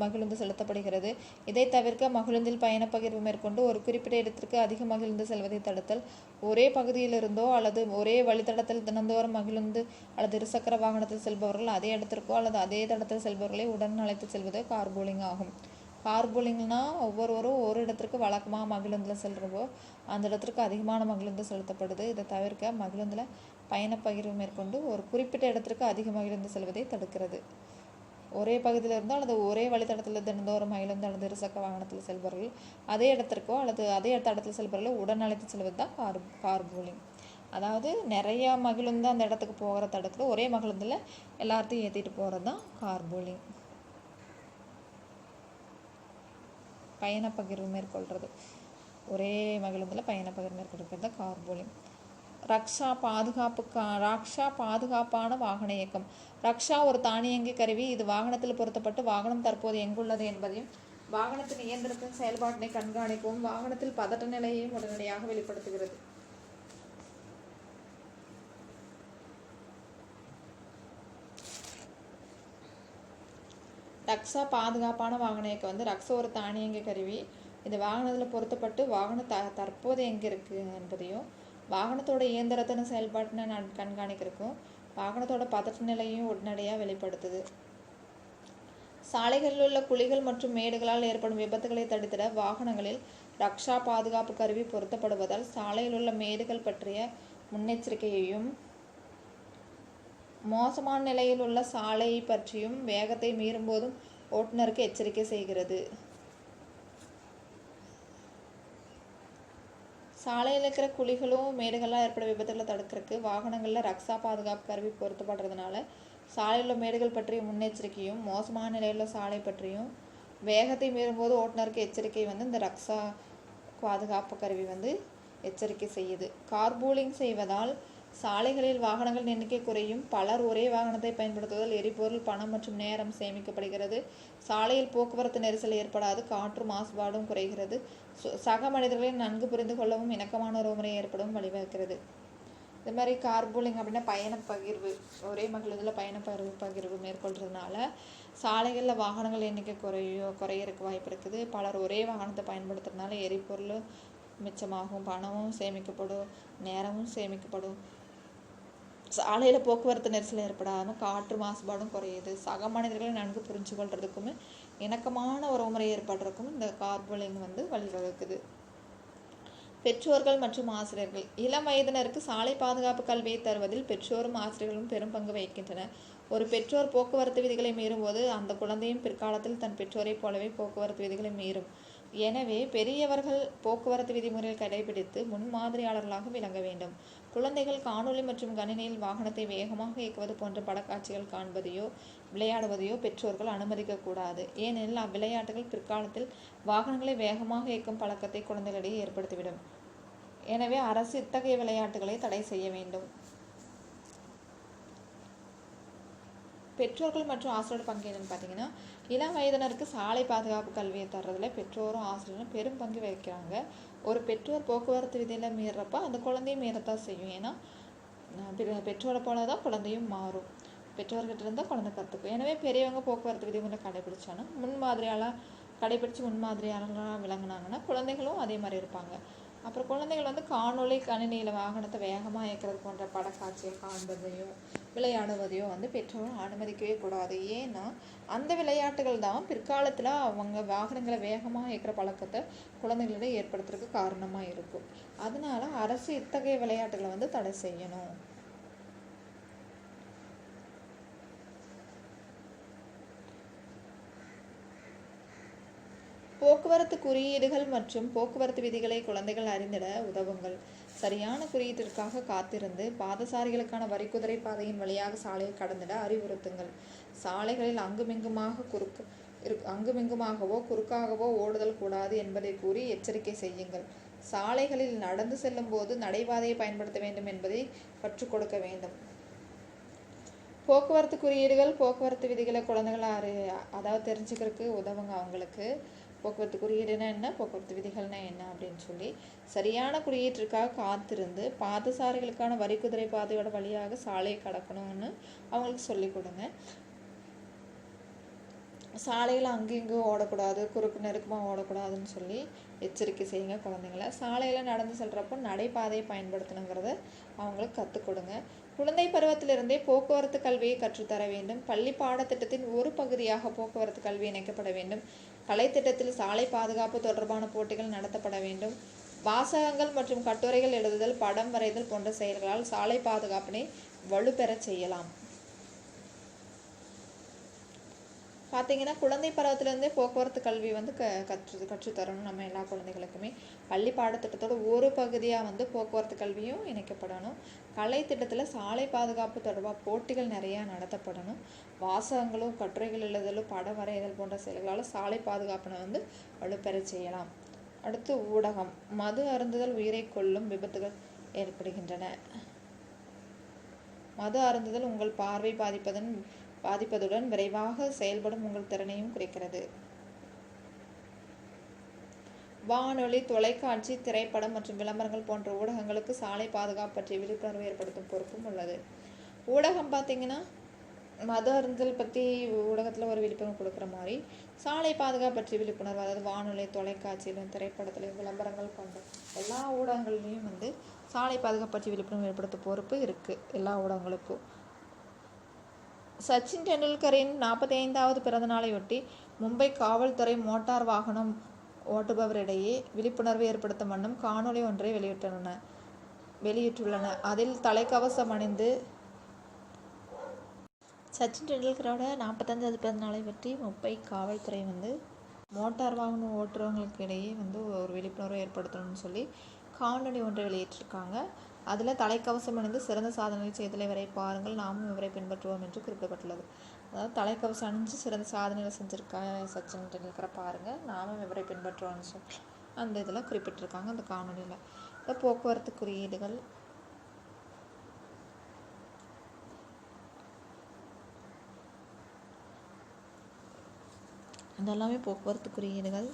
மகிழுந்து செலுத்தப்படுகிறது. இதை தவிர்க்க மகிழுந்தில் பயணப்பகிர்வு மேற்கொண்டு ஒரு குறிப்பிட்ட இடத்திற்கு அதிக மகிழ்ந்து செல்வதை தடுத்தல். ஒரே பகுதியிலிருந்தோ அல்லது ஒரே வழித்தடத்தில் தினந்தோறும் மகிழுந்து அல்லது இருசக்கர வாகனத்தில் செல்பவர்கள் அதே இடத்திற்கோ அல்லது அதே தடத்தில் செல்பவர்களை உடன் அழைத்து செல்வது கார்பூலிங் ஆகும். கார்பூலிங்னா ஒவ்வொருவரும் ஒரு இடத்திற்கு வழக்கமாக மகிழுந்தில் செல்கிறப்போ அந்த இடத்திற்கு அதிகமான மகிழுந்து செலுத்தப்படுது. இதை தவிர்க்க மகிழுந்தில் பயணப்பகிர்வு மேற்கொண்டு ஒரு குறிப்பிட்ட இடத்திற்கு அதிக மகிழுந்து செல்வதை தடுக்கிறது. ஒரே பகுதியில் இருந்தோ அல்லது ஒரே வழித்தடத்தில் தினந்தோறும் மகிழுந்து அல்லது இருசக்கர வாகனத்தில் செல்பவர்கள் அதே இடத்திற்கோ அல்லது அதே தடத்தில் செல்பவர்களை உடன் அழைத்து செல்வது தான் கார்பூலிங். அதாவது நிறையா மகிழுந்து அந்த இடத்துக்கு போகிற தடுக்கிறது, ஒரே மகிழுந்தில் எல்லாத்தையும் ஏற்றிட்டு போகிறது தான் கார்பூலிங். பயணப்பகிர்வு மேற்கொள்கிறது, ஒரே மகிழுந்தில் பயணப்பகிர்வு மேற்கொள்கிறது தான் கார்பூலிங். ரக்ஷா பாதுகாப்பான வாகன இயக்கம். ரக்ஷா ஒரு தானியங்கி கருவி. இது வாகனத்தில் பொருத்தப்பட்டு வாகனம் தற்போது எங்குள்ளது என்பதையும் வாகனத்தின் இயந்திரத்தின் செயல்பாட்டினை கண்காணிக்கவும் வாகனத்தில் பதட்ட நிலையையும் உடனடியாக வெளிப்படுத்துகிறது. ரக்ஷா பாதுகாப்பான வாகன இயக்கம் வந்து ரக்ஷா ஒரு தானியங்கி கருவி. இது வாகனத்தில் பொருத்தப்பட்டு வாகனம் தற்போது எங்கே இருக்குது என்பதையும் வாகனத்தோட இயந்திரத்தின் செயல்பாட்டினை கண்காணிக்கிறதுக்கும் வாகனத்தோட பதட்ட நிலையும் உடனடியாக வெளிப்படுத்துது. சாலைகளில் உள்ள குழிகள் மற்றும் மேடுகளால் ஏற்படும் விபத்துகளை தடுத்திட வாகனங்களில் ரக்ஷா பாதுகாப்பு கருவி பொருத்தப்படுவதால் சாலையில் உள்ள மேடுகள் பற்றிய முன்னெச்சரிக்கையையும் மோசமான நிலையில் உள்ள சாலை பற்றியும் வேகத்தை மீறும் போதும் ஓட்டுநருக்கு எச்சரிக்கை செய்கிறது. சாலையில் இருக்கிற குழிகளும் மேடுகள்லாம் ஏற்பட விபத்துகளை தடுக்கிறதுக்கு வாகனங்களில் ரக்ஷா பாதுகாப்பு கருவி பொருத்தப்படுறதுனால சாலையில் உள்ள மேடுகள் பற்றிய முன்னெச்சரிக்கையும் மோசமான நிலையுள்ள சாலை பற்றியும் வேகத்தை மீறும்போது ஓட்டுநருக்கு எச்சரிக்கை வந்து இந்த ரக்ஷா பாதுகாப்பு கருவி வந்து எச்சரிக்கை செய்யுது. கார்பூலிங் செய்வதால் சாலைகளில் வாகனங்கள் எண்ணிக்கை குறையும். பலர் ஒரே வாகனத்தை பயன்படுத்துவதால் எரிபொருள், பணம் மற்றும் நேரம் சேமிக்கப்படுகிறது. சாலையில் போக்குவரத்து நெரிசல் ஏற்படாது. காற்று மாசுபாடும் குறைகிறது. சக மனிதர்களை நன்கு புரிந்து கொள்ளவும் இணக்கமான உறவுமுறை ஏற்படவும் வழிவகுக்கிறது. இது மாதிரி கார்பூலிங் அப்படின்னா பயணப்பகிர்வு, ஒரே மகிழுந்தில் பயணப்பகிர்வு மேற்கொள்றதுனால சாலைகளில் வாகனங்கள் எண்ணிக்கை குறையறதுக்கு வாய்ப்பு இருக்குது. பலர் ஒரே வாகனத்தை பயன்படுத்துறதுனால எரிபொருள் மிச்சமாகும், பணமும் சேமிக்கப்படும், நேரமும் சேமிக்கப்படும். சாலையில் போக்குவரத்து நெரிசல் ஏற்படாமல் காற்று மாசுபாடும் குறையுது. சக மனிதர்களை நன்கு புரிஞ்சு கொள்றதுக்குமே இணக்கமான உறவுமுறை ஏற்படுறதுக்கும் இந்த கார்பூலிங் வந்து வழிவகுக்குது. பெற்றோர்கள் மற்றும் ஆசிரியர்கள். இளம் வயதினருக்கு சாலை பாதுகாப்பு கல்வியை தருவதில் பெற்றோரும் ஆசிரியர்களும் பெரும் பங்கு வகிக்கின்றனர். ஒரு பெற்றோர் போக்குவரத்து விதிகளை மீறும்போது அந்த குழந்தையும் பிற்காலத்தில் தன் பெற்றோரைப் போலவே போக்குவரத்து விதிகளை மீறும். எனவே பெரியவர்கள் போக்குவரத்து விதிமுறைகள் கடைபிடித்து முன்மாதிரியாளர்களாக விளங்க வேண்டும். குழந்தைகள் காணொலி மற்றும் கணினியில் வாகனத்தை வேகமாக இயக்குவது போன்ற படக்காட்சிகள் காண்பதையோ விளையாடுவதையோ பெற்றோர்கள் அனுமதிக்கக்கூடாது. ஏனெனில் அவ்விளையாட்டுகள் பிற்காலத்தில் வாகனங்களை வேகமாக இயக்கும் பழக்கத்தை குழந்தைகளிடையே ஏற்படுத்திவிடும். எனவே அரசு இத்தகைய விளையாட்டுகளை தடை செய்ய வேண்டும். பெற்றோர்கள் மற்றும் ஆசிரியர் பங்கு என்னன்னு பார்த்தீங்கன்னா, இளம் வயதினருக்கு சாலை பாதுகாப்பு கல்வியை தர்றதுல பெற்றோரும் ஆசிரியரும் பெரும் பங்கு வகிக்கிறாங்க. ஒரு பெற்றோர் போக்குவரத்து விதியில் மீறப்ப அந்த குழந்தையும் மீறத்தான் செய்யும். ஏன்னா பெற்றோரை போல தான் குழந்தையும் மாறும். பெற்றோர்கிட்ட இருந்தால் குழந்தை கற்றுக்கும். எனவே பெரியவங்க போக்குவரத்து விதிமுறை கடைபிடிச்சாலும் முன்மாதிரியால் முன்மாதிரியாளர்களாக விளங்கினாங்கன்னா குழந்தைகளும் அதே மாதிரி இருப்பாங்க. அப்புறம் குழந்தைகள் வந்து காணொளி கணினியில் வாகனத்தை வேகமாக இயக்கிறது போன்ற படக்காட்சியை காண்பதையோ விளையாடுவதையோ வந்து பெற்றோர் அனுமதிக்கவே கூடாது. ஏன்னா அந்த விளையாட்டுகள் தான் பிற்காலத்தில் அவங்க வாகனங்களை வேகமாக இயக்கிற பழக்கத்தை குழந்தைகளிடம் ஏற்படுத்துறதுக்கு காரணமாக இருக்கும். அதனால அரசு இத்தகைய விளையாட்டுகளை வந்து தடை செய்யணும். போக்குவரத்து குறியீடுகள் மற்றும் போக்குவரத்து விதிகளை குழந்தைகள் அறிந்திட உதவுங்கள். சரியான குறியீட்டிற்காக காத்திருந்து பாதசாரிகளுக்கான வரிக்குதிரை பாதையின் வழியாக சாலையை கடந்திட அறிவுறுத்துங்கள். சாலைகளில் அங்குமிங்குமாகவோ குறுக்காகவோ ஓடுதல் கூடாது என்பதை கூறி எச்சரிக்கை செய்யுங்கள். சாலைகளில் நடந்து செல்லும் போது நடைபாதையை பயன்படுத்த வேண்டும் என்பதை கற்றுக் கொடுக்க வேண்டும். போக்குவரத்து குறியீடுகள் போக்குவரத்து விதிகளை குழந்தைகள் அதாவது தெரிஞ்சுக்கிறதுக்கு உதவுங்க. அவங்களுக்கு போக்குவரத்து குறியீடுனா என்ன, போக்குவரத்து விதிகள்னா என்ன அப்படின்னு சொல்லி சரியான குறியீட்டிற்காக காத்திருந்து பாதசாரிகளுக்கான வரிக்குதிரை பாதையோட வழியாக சாலையை கடக்கணும்னு அவங்களுக்கு சொல்லி கொடுங்க. சாலையில் அங்கேயும் ஓடக்கூடாது, குறுக்கு நெருக்கமாக ஓடக்கூடாதுன்னு சொல்லி எச்சரிக்கை செய்யுங்க குழந்தைங்கள. சாலையில் நடந்து செல்கிறப்போ நடைபாதையை பயன்படுத்தணுங்கிறத அவங்களுக்கு கற்றுக் கொடுங்க. குழந்தை பருவத்திலிருந்தே போக்குவரத்து கல்வியை கற்றுத்தர வேண்டும். பள்ளி பாடத்திட்டத்தின் ஒரு பகுதியாக போக்குவரத்து கல்வி இணைக்கப்பட வேண்டும். கலைத்திட்டத்தில் சாலை பாதுகாப்பு தொடர்பான போட்டிகள் நடத்தப்பட வேண்டும். வாசகங்கள் மற்றும் கட்டுரைகள் எழுதுதல், படம் வரைதல் போன்ற செயல்களால் சாலை பாதுகாப்பினை வலுப்பெற செய்யலாம். பார்த்தீங்கன்னா குழந்தை பருவத்திலேருந்தே போக்குவரத்து கல்வி வந்து கற்றுத்தரணும் நம்ம எல்லா குழந்தைகளுக்குமே. பள்ளி பாடத்திட்டத்தோட ஒரு பகுதியாக வந்து போக்குவரத்து கல்வியும் இணைக்கப்படணும். கலை திட்டத்தில் சாலை பாதுகாப்பு தொடர்பாக போட்டிகள் நிறையா நடத்தப்படணும். வாசகங்களும் கட்டுரைகள் எழுதலும் படம் வரைதல் போன்ற செயல்களால் சாலை பாதுகாப்பினை வந்து வலுப்பெற செய்யலாம். அடுத்து ஊடகம். மது அருந்துதல் உயிரை கொல்லும் விபத்துகள் ஏற்படுகின்றன. மது அருந்துதல் உங்கள் பார்வை பாதிப்பதுடன் விரைவாக செயல்படும் உங்கள் திறனையும் குறைக்கிறது. வானொலி, தொலைக்காட்சி, திரைப்படம் மற்றும் விளம்பரங்கள் போன்ற ஊடகங்களுக்கு சாலை பாதுகாப்பு பற்றிய விழிப்புணர்வு ஏற்படுத்தும் பொறுப்பும் உள்ளது. ஊடகம் பார்த்தீங்கன்னா மது அருந்தல் பற்றி ஊடகத்தில் ஒரு விழிப்புணர்வு கொடுக்குற மாதிரி சாலை பாதுகாப்பு பற்றிய விழிப்புணர்வு, அதாவது வானொலி, தொலைக்காட்சியிலும் திரைப்படத்திலையும் விளம்பரங்கள் போன்ற எல்லா ஊடகங்கள்லையும் வந்து சாலை பாதுகாப்பு பற்றிய விழிப்புணர்வு ஏற்படுத்தும் பொறுப்பு இருக்குது எல்லா ஊடகங்களுக்கும். சச்சின் டெண்டுல்கரின் 45வது பிறந்த நாளையொட்டி மும்பை காவல்துறை மோட்டார் வாகனம் ஓட்டுபவரிடையே விழிப்புணர்வு ஏற்படுத்தும் வண்ணம் காணொளி ஒன்றை வெளியிட்டுள்ளன. அதில் தலைக்கவசம் அணிந்து சச்சின் டெண்டுல்கரோட 45வது பிறந்த நாளை பற்றி மும்பை காவல்துறை வந்து மோட்டார் வாகனம் ஓட்டுறவங்களுக்கு இடையே வந்து ஒரு விழிப்புணர்வு ஏற்படுத்தணும்னு சொல்லி காணொளி ஒன்றை வெளியிட்டிருக்காங்க. அதில் தலைக்கவசம் அணிந்து சிறந்த சாதனைகள் செய்தலை வரை பாருங்கள், நாமும் இவரை பின்பற்றுவோம் என்று குறிப்பிடப்பட்டுள்ளது. அதாவது தலைக்கவசம் அணிஞ்சு சிறந்த சாதனைகள் செஞ்சுருக்கா சச்சின் டெண்டுல்கரை பாருங்கள், நாமும் இவரை பின்பற்றுவோம்னு சொல்லி அந்த இதில் குறிப்பிட்டிருக்காங்க அந்த காணொலியில். இந்த போக்குவரத்து குறியீடுகள் இதெல்லாமே போக்குவரத்து குறியீடுகள்.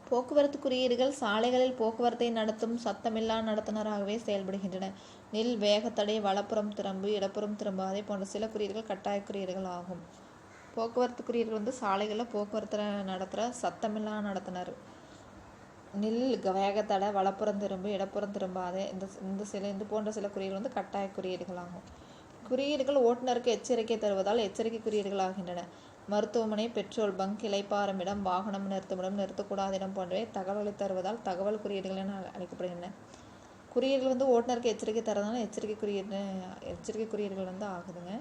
போக்குவரத்து குறியீடுகள் சாலைகளில் போக்குவரத்தை நடத்தும் சத்தமில்லா நடத்துனராகவே செயல்படுகின்றன. நில், வேகத்தடை, வலப்புறம் திரும்பு, இடப்புறம் திரும்பாதே போன்ற சில குறியீடுகள் கட்டாய குறியீடுகள் ஆகும். போக்குவரத்து குறியீடுகள் வந்து சாலைகளில் போக்குவரத்தை நடத்துகிற சத்தமில்லா நடத்துனர். நில், வேகத்தடை, வலப்புறம் திரும்பு, இடப்புறம் திரும்பாதே இந்த போன்ற சில குறியீடுகள் வந்து கட்டாய குறியீடுகள் ஆகும். குறியீடுகள் ஓட்டுநருக்கு எச்சரிக்கை தருவதால் எச்சரிக்கை குறியீடுகள் ஆகின்றன. மருத்துவமனை, பெட்ரோல் பங்க், இளைப்பாறும் இடம், வாகனம் நிறுத்துமிடம், நிறுத்தக்கூடாத இடம் போன்றவை தகவல்களை தருவதால் தகவல் குறியீடுகள் என அழைக்கப்படுகின்றன. குறியீடுகள் வந்து ஓட்டுநருக்கு எச்சரிக்கை தரதுனால எச்சரிக்கை குறியீடுகள் வந்து ஆகுதுங்க.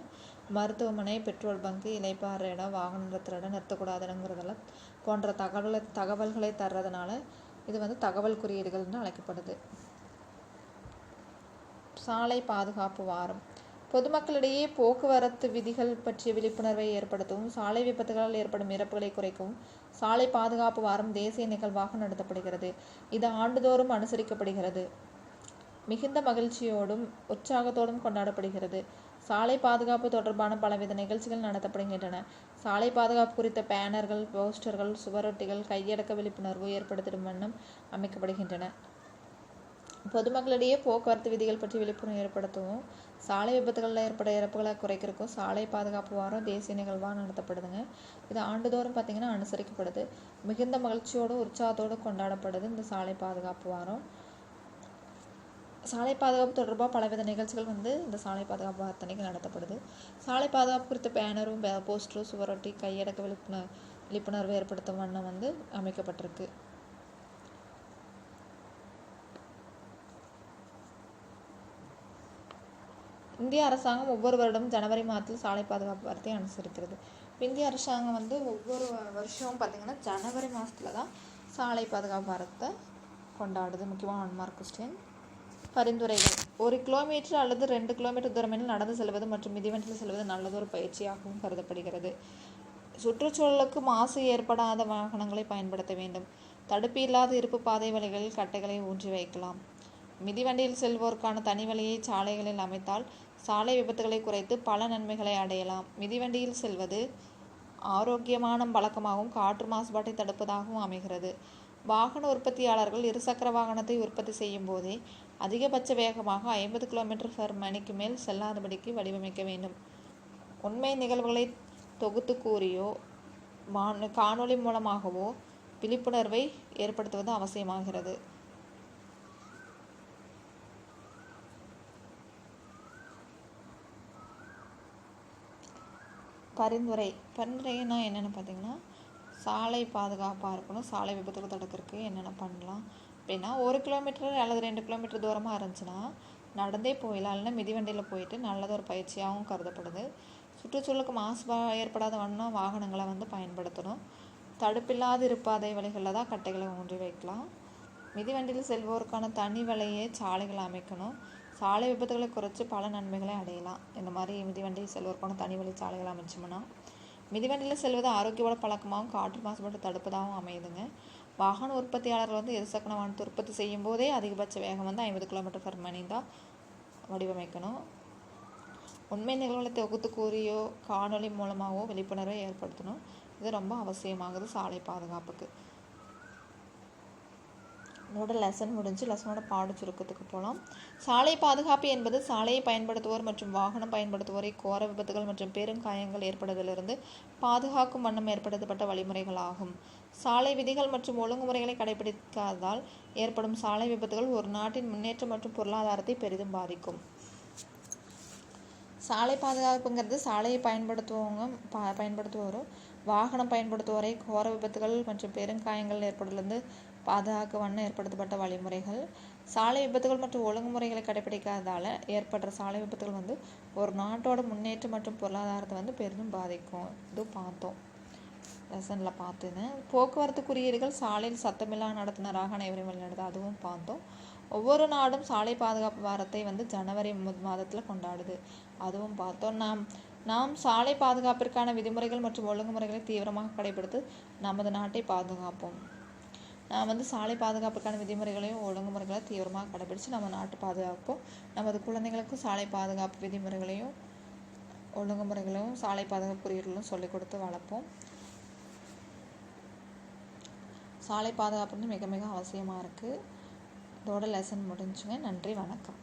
மருத்துவமனை, பெட்ரோல் பங்கு, இளைப்பாறுற இடம், வாகனம் நிறுத்துற இடம், நிறுத்தக்கூடாத இடங்கிறதெல்லாம் போன்ற தகவல்களை தர்றதுனால இது வந்து தகவல் குறியீடுகள்னு அழைக்கப்படுது. சாலை பாதுகாப்பு வாரம். பொதுமக்களிடையே போக்குவரத்து விதிகள் பற்றிய விழிப்புணர்வை ஏற்படுத்தவும் சாலை விபத்துகளால் ஏற்படும் இறப்புகளை குறைக்கவும் சாலை பாதுகாப்பு வாரம் தேசிய நிகழ்வாக நடத்தப்படுகிறது. இது ஆண்டுதோறும் அனுசரிக்கப்படுகிறது. மிகுந்த மகிழ்ச்சியோடும் உற்சாகத்தோடும் கொண்டாடப்படுகிறது. சாலை பாதுகாப்பு தொடர்பான பலவித நிகழ்ச்சிகள் நடத்தப்படுகின்றன. சாலை பாதுகாப்பு குறித்த பேனர்கள், போஸ்டர்கள், சுவரொட்டிகள், கையடக்க விழிப்புணர்வு ஏற்படுத்திடும் வண்ணம் அமைக்கப்படுகின்றன. பொதுமக்களிடையே போக்குவரத்து விதிகள் பற்றி விழிப்புணர்வு ஏற்படுத்தவும், சாலை விபத்துகளில் ஏற்பட இறப்புகளை குறைக்கிறதுக்கும் சாலை பாதுகாப்பு வாரம் தேசிய நிகழ்வாக நடத்தப்படுதுங்க. இது ஆண்டுதோறும் பார்த்திங்கன்னா அனுசரிக்கப்படுது. மிகுந்த மகிழ்ச்சியோடு உற்சாகத்தோடு கொண்டாடப்படுது இந்த சாலை பாதுகாப்பு வாரம். சாலை பாதுகாப்பு தொடர்பாக பலவித நிகழ்ச்சிகள் இந்த சாலை பாதுகாப்பு வாரத்தன்னைக்கு நடத்தப்படுது. சாலை பாதுகாப்பு குறித்த பேனரும் போஸ்டரும் சுவரொட்டி கையடக்க விழிப்புணர்வு ஏற்படுத்தும் வண்ணம் அமைக்கப்பட்டிருக்கு. இந்திய அரசாங்கம் ஒவ்வொரு வருடமும் ஜனவரி மாதத்தில் சாலை பாதுகாப்பு வாரத்தை அனுசரிக்கிறது. இந்திய அரசாங்கம் ஒவ்வொரு வருஷமும் பார்த்திங்கன்னா ஜனவரி மாதத்துல தான் சாலை பாதுகாப்பு வாரத்தை கொண்டாடுது. முக்கியமான 1 மார்க் கொஸ்டின். பரிந்துரைகள்: 1 கிலோமீட்டர் அல்லது 2 கிலோமீட்டர் தூரமெனில் நடந்து செல்வது மற்றும் மிதிவண்டியில் செல்வது நல்லதொரு பயிற்சியாகவும் கருதப்படுகிறது. சுற்றுச்சூழலுக்கு மாசு ஏற்படாத வாகனங்களை பயன்படுத்த வேண்டும். தடுப்பு இல்லாத இருப்பு பாதை வழிகளில் கட்டைகளை ஊன்றி வைக்கலாம். மிதிவண்டியில் செல்வோருக்கான தனி வழியை சாலைகளில் அமைத்தால் சாலை விபத்துகளை குறைத்து பல நன்மைகளை அடையலாம். மிதிவண்டியில் செல்வது ஆரோக்கியமான பழக்கமாகவும் காற்று மாசுபாட்டை தடுப்பதாகவும் அமைகிறது. வாகன உற்பத்தியாளர்கள் இருசக்கர வாகனத்தை உற்பத்தி செய்யும் போதே அதிகபட்ச வேகமாக 50 km/மணிக்கு மேல் செல்லாதபடிக்கு வடிவமைக்க வேண்டும். உண்மை நிகழ்வுகளை தொகுத்து கூறியோ காணொளி மூலமாகவோ விழிப்புணர்வை ஏற்படுத்துவது அவசியமாகிறது. பரிந்துரைனா என்னென்னு பார்த்தீங்கன்னா, சாலை பாதுகாப்பாக இருக்கணும். சாலை விபத்துகள் தடுக்கிறதுக்கு என்னென்ன பண்ணலாம் அப்படின்னா, 1 கிலோமீட்டர் அல்லது 2 கிலோமீட்டர் தூரமாக இருந்துச்சுன்னா நடந்தே போயிடலாம், இல்லைன்னா மிதிவண்டியில் போயிட்டு நல்லதொரு பயிற்சியாகவும் கருதப்படுது. சுற்றுச்சூழலுக்கு மாசு ஏற்படாத வண்ணம் வாகனங்களை பயன்படுத்தணும். தடுப்பில்லாத இருப்பாதை வழிகளில் தான் கட்டைகளை ஊன்றி வைக்கலாம். மிதிவண்டியில் செல்வோருக்கான தனி வழியை சாலைகளை அமைக்கணும். சாலை விபத்துகளை குறைச்சி பல நன்மைகளை அடையலாம். இந்த மாதிரி மிதிவண்டியில் செல்வோருக்கான தனி வழி சாலைகளை அமைச்சோம்னா மிதிவண்டியில் செல்வது ஆரோக்கியமான பழக்கமாகவும் காற்று மாசுபாட்டை தடுப்பதாகவும் அமையுதுங்க. வாகன உற்பத்தியாளர்கள் இருசக்கர வாகனத்தை உற்பத்தி செய்யும் போதே அதிகபட்ச வேகம் 50 km/மணி தான் வடிவமைக்கணும். உண்மை நிகழ்வுகளை தொகுத்து கூறியோ காணொளி மூலமாகவோ விழிப்புணர்வை ஏற்படுத்தணும். இது ரொம்ப அவசியமாகுது சாலை பாதுகாப்புக்கு. இதோட லெசன் முடிஞ்சு. லெசனோட பாட சுருக்கத்துக்கு போகலாம். சாலை பாதுகாப்பு என்பது சாலையை பயன்படுத்துவோர் மற்றும் வாகனம் பயன்படுத்துவோரை கோர விபத்துகள் மற்றும் பெருங்காயங்கள் ஏற்படுவதிலிருந்து பாதுகாக்கும் வண்ணம் ஏற்படுத்தப்பட்ட வழிமுறைகள் ஆகும். சாலை விதிகள் மற்றும் ஒழுங்குமுறைகளை கடைபிடிக்காததால் ஏற்படும் சாலை விபத்துகள் ஒரு நாட்டின் முன்னேற்றம் மற்றும் பொருளாதாரத்தை பெரிதும் பாதிக்கும். சாலை பாதுகாப்புங்கிறது சாலையை பயன்படுத்துவோரும் வாகனம் பயன்படுத்துவோரை கோர விபத்துகள் மற்றும் பெருங்காயங்கள் ஏற்படுவதிலிருந்து பாதுகாக்க வண்ணம் ஏற்படுத்தப்பட்ட வழிமுறைகள். சாலை விபத்துகள் மற்றும் ஒழுங்குமுறைகளை கடைபிடிக்காததால் ஏற்படுற சாலை விபத்துகள் ஒரு நாட்டோட முன்னேற்றம் மற்றும் பொருளாதாரத்தை பெரிதும் பாதிக்கும். இதுவும் பார்த்தோம், லெசனில் பார்த்துன்னு. போக்குவரத்து குறியீடுகள் சாலையில் சத்தமில்லா நடத்துனராக அனைவரையும் வழிநடத்த, அதுவும் பார்த்தோம். ஒவ்வொரு நாடும் சாலை பாதுகாப்பு வாரத்தை ஜனவரி மாதத்தில் கொண்டாடுது, அதுவும் பார்த்தோம். நாம் சாலை பாதுகாப்பிற்கான விதிமுறைகள் மற்றும் ஒழுங்குமுறைகளை தீவிரமாக கடைபிடித்து நமது நாட்டை பாதுகாப்போம். நாம் சாலை பாதுகாப்புக்கான விதிமுறைகளையும் ஒழுங்குமுறைகளை தீவிரமாக கடைபிடித்து நம்ம நாட்டை பாதுகாப்போம். நமது குழந்தைங்களுக்கும் சாலை பாதுகாப்பு விதிமுறைகளையும் ஒழுங்குமுறைகளையும் சாலை பாதுகாப்பு குறியீடுகளும் சொல்லிக் கொடுத்து வளர்ப்போம். சாலை பாதுகாப்பு மிக மிக அவசியமாக இருக்குது. இதோட லெசன் முடிஞ்சுங்க. நன்றி, வணக்கம்.